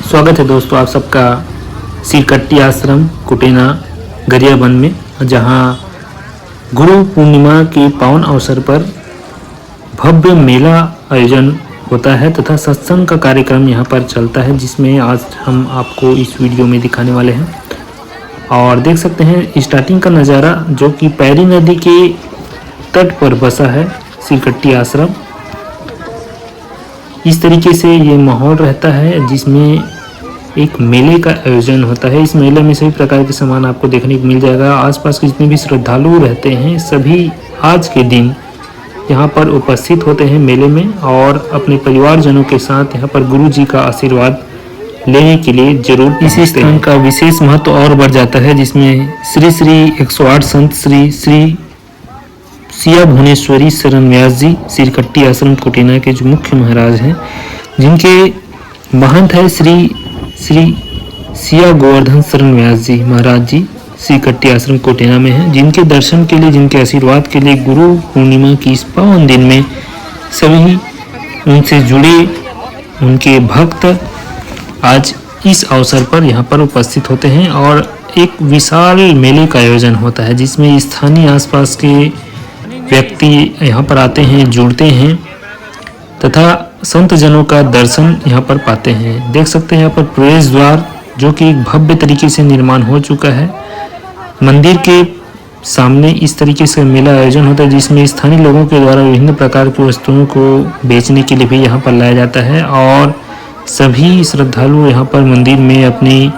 स्वागत है दोस्तों आप सबका सिरकट्टी आश्रम कुटेना गरियाबंद में, जहां गुरु पूर्णिमा के पावन अवसर पर भव्य मेला आयोजन होता है तथा सत्संग का कार्यक्रम यहां पर चलता है, जिसमें आज हम आपको इस वीडियो में दिखाने वाले हैं। और देख सकते हैं स्टार्टिंग का नज़ारा, जो कि पैरी नदी के तट पर बसा है सिरकट्टी आश्रम। इस तरीके से ये माहौल रहता है जिसमें एक मेले का आयोजन होता है। इस मेले में सभी प्रकार के सामान आपको देखने को मिल जाएगा। आसपास के जितने भी श्रद्धालु रहते हैं सभी आज के दिन यहाँ पर उपस्थित होते हैं मेले में, और अपने परिवारजनों के साथ यहाँ पर गुरु जी का आशीर्वाद लेने के लिए जरूर। इस स्थान का विशेष महत्व और बढ़ जाता है, जिसमें श्री श्री 108 संत श्री श्री सिया भुवनेश्वरी शरण व्यास जी सिरकट्टी आश्रम कुटेना के जो मुख्य महाराज हैं, जिनके महंत है श्री श्री सिया गोवर्धन शरण व्यास जी महाराज जी सिरकट्टी आश्रम कुटेना में हैं, जिनके दर्शन के लिए, जिनके आशीर्वाद के लिए गुरु पूर्णिमा की इस पावन दिन में सभी उनसे जुड़े उनके भक्त आज इस अवसर पर यहाँ पर उपस्थित होते हैं। और एक विशाल मेले का आयोजन होता है, जिसमें स्थानीय आसपास के व्यक्ति यहाँ पर आते हैं, जुड़ते हैं तथा संत जनों का दर्शन यहाँ पर पाते हैं। देख सकते हैं यहाँ पर प्रवेश द्वार, जो कि एक भव्य तरीके से निर्माण हो चुका है। मंदिर के सामने इस तरीके से मेला आयोजन होता है, जिसमें स्थानीय लोगों के द्वारा विभिन्न प्रकार की वस्तुओं को बेचने के लिए भी यहाँ पर लाया जाता है, और सभी श्रद्धालु यहाँ पर मंदिर में अपनी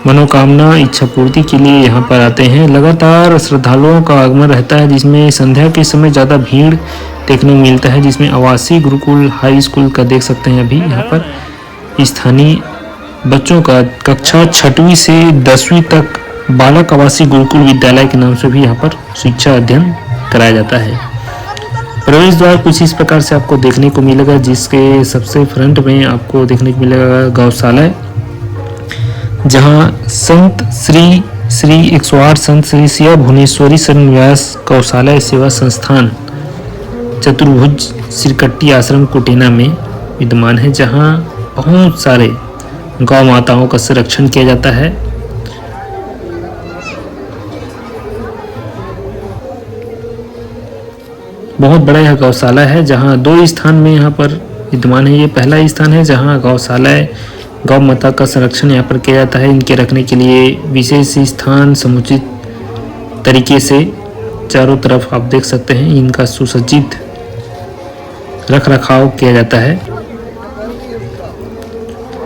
मनोकामना इच्छा पूर्ति के लिए यहाँ पर आते हैं। लगातार श्रद्धालुओं का आगमन रहता है, जिसमें संध्या के समय ज़्यादा भीड़ देखने को मिलता है, जिसमें आवासीय गुरुकुल हाई स्कूल का देख सकते हैं अभी यहाँ पर स्थानीय बच्चों का कक्षा 6वीं से 10वीं तक बालक आवासीय गुरुकुल विद्यालय के नाम से भी यहाँ पर शिक्षा अध्ययन कराया जाता है। प्रवेश द्वार कुछ इस प्रकार से आपको देखने को मिलेगा, जिसके सबसे फ्रंट में आपको देखने को मिलेगा गौशाला, जहाँ संत श्री श्री 108 संत श्री सिया भुवनेश्वरी शरण व्यास गौशाला सेवा संस्थान चतुर्भुज सिरकट्टी आश्रम कुटेना में विद्यमान है, जहाँ बहुत सारे गौ माताओं का संरक्षण किया जाता है। बहुत बड़ा यह गौशाला है, जहाँ 2 स्थान में यहाँ पर विद्यमान है। ये पहला स्थान है जहाँ गौशाला गौ माता का संरक्षण यहाँ पर किया जाता है। इनके रखने के लिए विशेष स्थान समुचित तरीके से चारों तरफ आप देख सकते हैं, इनका सुसज्जित रख रखाव किया जाता है।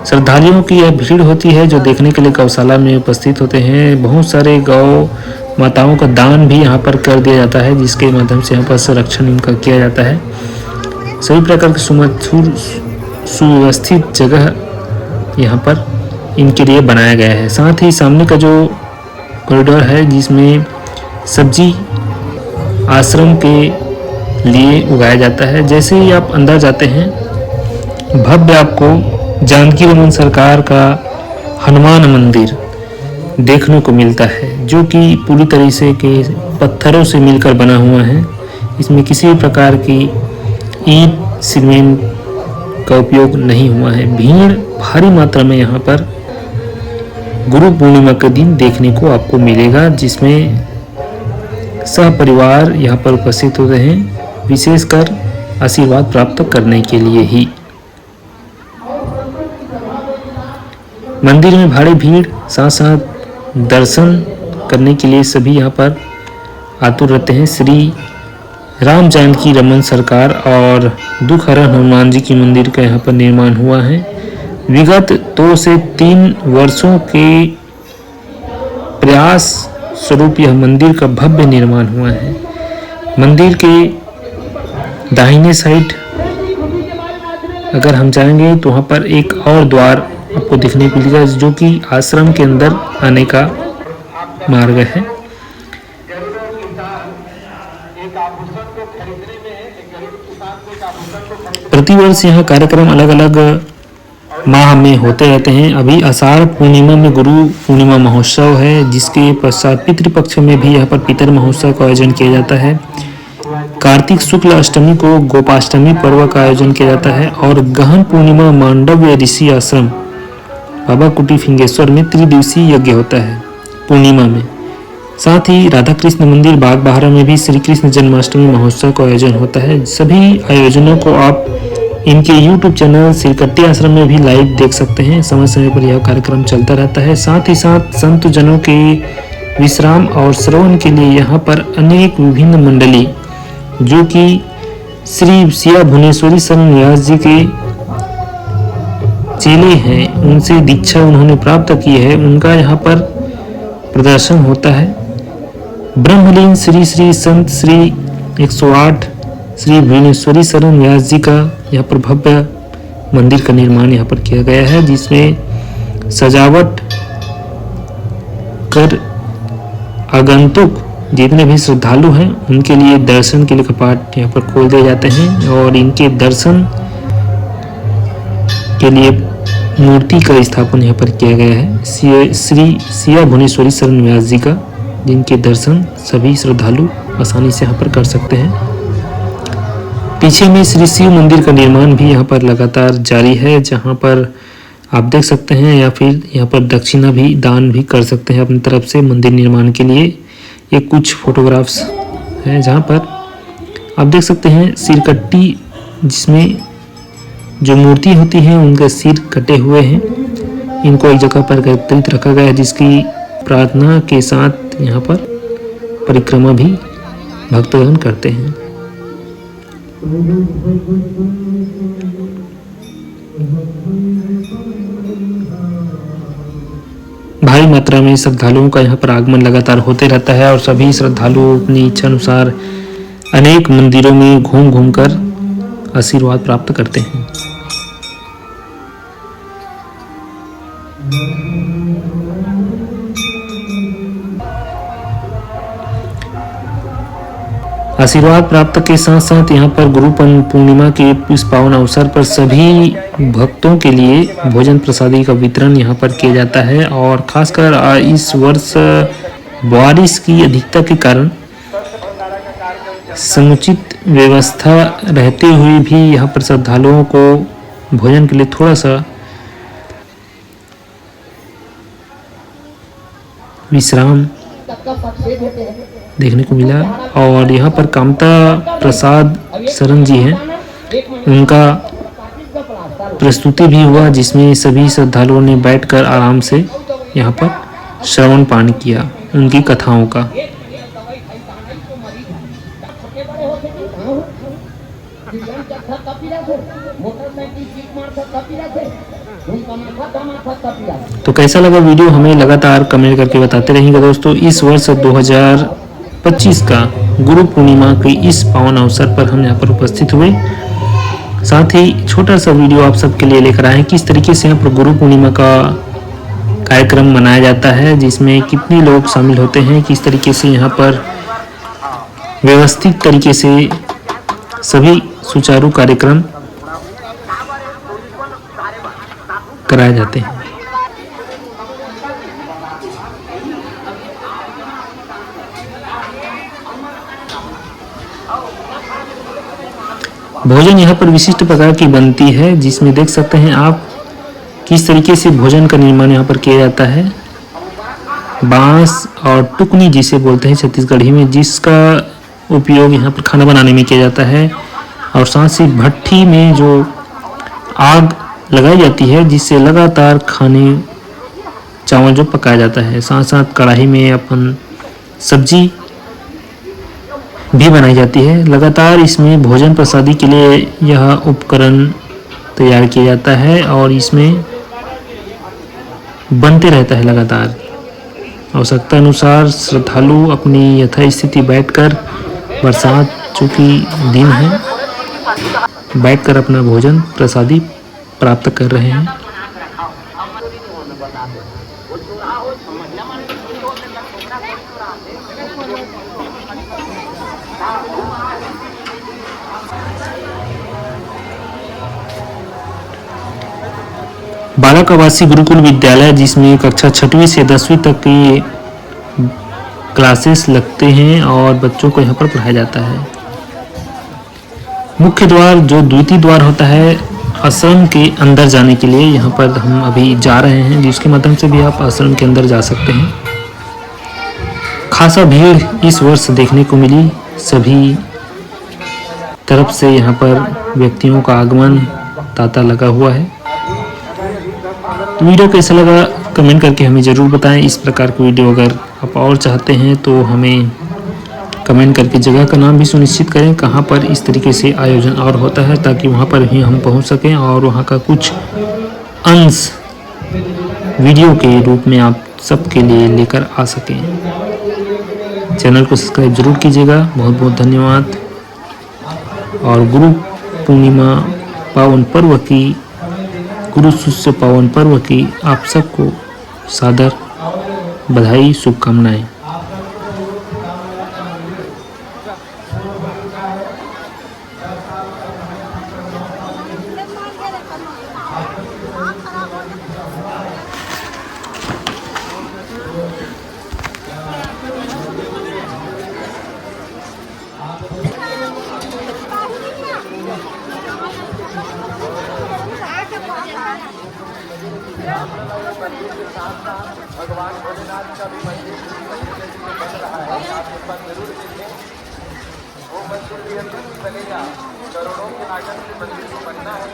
श्रद्धालुओं की यह भीड़ होती है जो देखने के लिए गौशाला में उपस्थित होते हैं। बहुत सारे गौ माताओं का दान भी यहाँ पर कर दिया जाता है, जिसके माध्यम से यहाँ पर संरक्षण इनका किया जाता है। सभी प्रकार की सुव्यवस्थित जगह यहाँ पर इनके लिए बनाया गया है। साथ ही सामने का जो कॉरिडोर है, जिसमें सब्जी आश्रम के लिए उगाया जाता है। जैसे ही आप अंदर जाते हैं, भव्य आपको जानकी रमन सरकार का हनुमान मंदिर देखने को मिलता है, जो कि पूरी तरह से के पत्थरों से मिलकर बना हुआ है। इसमें किसी भी प्रकार की ईंट सीमेंट का उपयोग नहीं हुआ है। भीड़ भारी मात्रा में यहाँ पर गुरु पूर्णिमा के दिन देखने को आपको मिलेगा, जिसमें सहपरिवार यहाँ पर उपस्थित होते हैं, विशेषकर आशीर्वाद प्राप्त करने के लिए ही। मंदिर में भारी भीड़, साथ साथ दर्शन करने के लिए सभी यहाँ पर आतुर रहते हैं। श्री राम जानकी रमन सरकार और दुख हरण हनुमान जी की मंदिर का यहाँ पर निर्माण हुआ है। विगत 2 से 3 वर्षों के प्रयास स्वरूप यह मंदिर का भव्य निर्माण हुआ है। मंदिर के दाहिने साइड अगर हम जाएंगे तो वहाँ पर एक और द्वार आपको देखने को मिलेगा, जो कि आश्रम के अंदर आने का मार्ग है। प्रतिवर्ष यहाँ कार्यक्रम अलग अलग माह में होते रहते हैं। अभी आषाढ़ पूर्णिमा में गुरु पूर्णिमा महोत्सव है, जिसके पश्चात पितृपक्ष में भी यहाँ पर पितर महोत्सव का आयोजन किया जाता है। कार्तिक शुक्ल अष्टमी को गोपाष्टमी पर्व का आयोजन किया जाता है और गहन पूर्णिमा मांडव्य ऋषि आश्रम बाबा कुटी फिंगेश्वर में त्रिदिवसीय यज्ञ होता है पूर्णिमा में। साथ ही राधा कृष्ण मंदिर बाग बहारा में भी श्री कृष्ण जन्माष्टमी महोत्सव का आयोजन होता है। सभी आयोजनों को आप इनके YouTube चैनल सिरकट्टी आश्रम में भी लाइव देख सकते हैं। समय समय पर यह कार्यक्रम चलता रहता है। साथ ही साथ संत जनों के विश्राम और श्रवण के लिए यहाँ पर अनेक विभिन्न मंडली जो कि श्री सिया भुवनेश्वरी शरण व्यास जी के चेले हैं, उनसे दीक्षा उन्होंने प्राप्त की है, उनका यहाँ पर प्रदर्शन होता है। ब्रह्मलीन श्री श्री संत श्री 108 श्री भुवनेश्वरी शरण व्यास जी का यहाँ पर भव्य मंदिर का निर्माण यहाँ पर किया गया है, जिसमें सजावट कर आगंतुक जितने भी श्रद्धालु हैं उनके लिए दर्शन के लिए कपाट यहाँ पर खोल दिए जाते हैं और इनके दर्शन के लिए मूर्ति का स्थापन यहाँ पर किया गया है श्री सिया भुवनेश्वरी शरण व्यास जी का, जिनके दर्शन सभी श्रद्धालु आसानी से यहाँ पर कर सकते हैं। पीछे में श्री शिव मंदिर का निर्माण भी यहाँ पर लगातार जारी है, जहाँ पर आप देख सकते हैं, या फिर यहाँ पर दक्षिणा भी दान भी कर सकते हैं अपनी तरफ से मंदिर निर्माण के लिए। ये कुछ फोटोग्राफ्स हैं जहाँ पर आप देख सकते हैं सिरकट्टी, जिसमें जो मूर्ति होती है उनके सिर कटे हुए हैं। इनको एक जगह पर एकत्रित रखा गया है, जिसकी प्रार्थना के साथ यहाँ पर परिक्रमा भी भक्तगण करते हैं। भारी मात्रा में श्रद्धालुओं का यहाँ पर आगमन लगातार होते रहता है और सभी श्रद्धालु अपनी इच्छा अनुसार अनेक मंदिरों में घूम घूम कर आशीर्वाद प्राप्त करते हैं। आशीर्वाद प्राप्त के साथ साथ यहाँ पर गुरु पूर्णिमा के इस पावन अवसर पर सभी भक्तों के लिए भोजन प्रसादी का वितरण यहाँ पर किया जाता है। और खासकर इस वर्ष बारिश की अधिकता के कारण समुचित व्यवस्था रहते हुए भी यहाँ पर श्रद्धालुओं को भोजन के लिए थोड़ा सा विश्राम देखने को मिला। और यहाँ पर कामता प्रसाद शरण जी हैं, उनका प्रस्तुति भी हुआ, जिसमें सभी श्रद्धालुओं ने बैठकर आराम से यहाँ पर श्रवण पान किया उनकी कथाओं का। तो कैसा लगा वीडियो हमें लगातार कमेंट करके बताते रहिएगा दोस्तों। इस वर्ष 2025 का गुरु पूर्णिमा के इस पावन अवसर पर हम यहाँ पर उपस्थित हुए। साथ ही छोटा सा वीडियो आप सबके लिए लेकर आए किस तरीके से यहाँ पर गुरु पूर्णिमा का कार्यक्रम मनाया जाता है, जिसमें कितने लोग शामिल होते हैं, किस तरीके से यहाँ पर व्यवस्थित तरीके से सभी सुचारू कार्यक्रम कराए जाते हैं। भोजन यहाँ पर विशिष्ट प्रकार की बनती है, जिसमें देख सकते हैं आप किस तरीके से भोजन का निर्माण यहाँ पर किया जाता है। बांस और टुकनी जिसे बोलते हैं छत्तीसगढ़ी में, जिसका उपयोग यहाँ पर खाना बनाने में किया जाता है। और साथ ही भट्ठी में जो आग लगाई जाती है, जिससे लगातार खाने चावल जो पकाया जाता है। साथ साथ कढ़ाई में अपन सब्जी भी बनाई जाती है। लगातार इसमें भोजन प्रसादी के लिए यह उपकरण तैयार किया जाता है और इसमें बनते रहता है लगातार। आवश्यकता अनुसार श्रद्धालु अपनी यथास्थिति बैठकर, बरसात चूँकि दिन है, बैठकर अपना भोजन प्रसादी प्राप्त कर रहे हैं। बालक आवासीय गुरुकुल विद्यालय, जिसमें कक्षा 6वीं से 10वीं तक की क्लासेस लगते हैं और बच्चों को यहाँ पर पढ़ाया जाता है। मुख्य द्वार जो द्वितीय द्वार होता है, आश्रम के अंदर जाने के लिए यहाँ पर हम अभी जा रहे हैं, जिसके माध्यम से भी आप आश्रम के अंदर जा सकते हैं। खासा भीड़ इस वर्ष देखने को मिली, सभी तरफ से यहाँ पर व्यक्तियों का आगमन तांता लगा हुआ है। तो वीडियो कैसा लगा कमेंट करके हमें ज़रूर बताएं। इस प्रकार की वीडियो अगर आप और चाहते हैं तो हमें कमेंट करके जगह का नाम भी सुनिश्चित करें कहाँ पर इस तरीके से आयोजन और होता है, ताकि वहाँ पर भी हम पहुँच सकें और वहाँ का कुछ अंश वीडियो के रूप में आप सबके लिए लेकर आ सकें। चैनल को सब्सक्राइब जरूर कीजिएगा। बहुत बहुत धन्यवाद। और गुरु पूर्णिमा पावन पर्व की, गुरु शिष्य पावन पर्व की आप सबको सादर बधाई, शुभकामनाएं। भगवान भोलेनाथ का भी मंदिर बन रहा है, आप एक बार जरूर देखें। वो मंदिर भी अभी बनेगा, करोड़ों के लागत से मंदिर को बनना है।